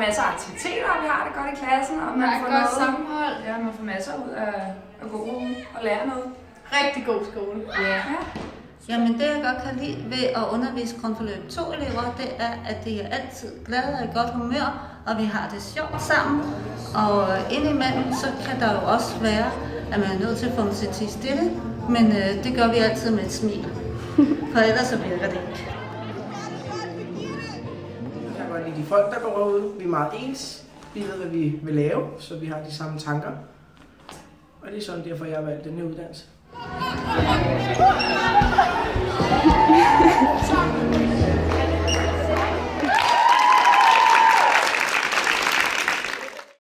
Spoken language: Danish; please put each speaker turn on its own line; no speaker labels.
masser af aktiviteter, og vi har det godt i klassen. Og man får
godt sammenhold.
Ja, man får masser ud af at gå og lære noget.
Rigtig god skole.
Ja.
Jamen det jeg godt kan lide ved at undervise grundforløb 2-elever, det er, at de er altid glade og i godt humør, og vi har det sjovt sammen. Og indimellem så kan der jo også være, at man er nødt til at få dem til at tie stille, men det gør vi altid med et smil, for ellers så virker det ikke.
Jeg kan godt lide de folk, der går ud. Vi er meget ens. Vi ved, hvad vi vil lave, så vi har de samme tanker. Og det er sådan derfor, jeg har valgt den her uddannelse.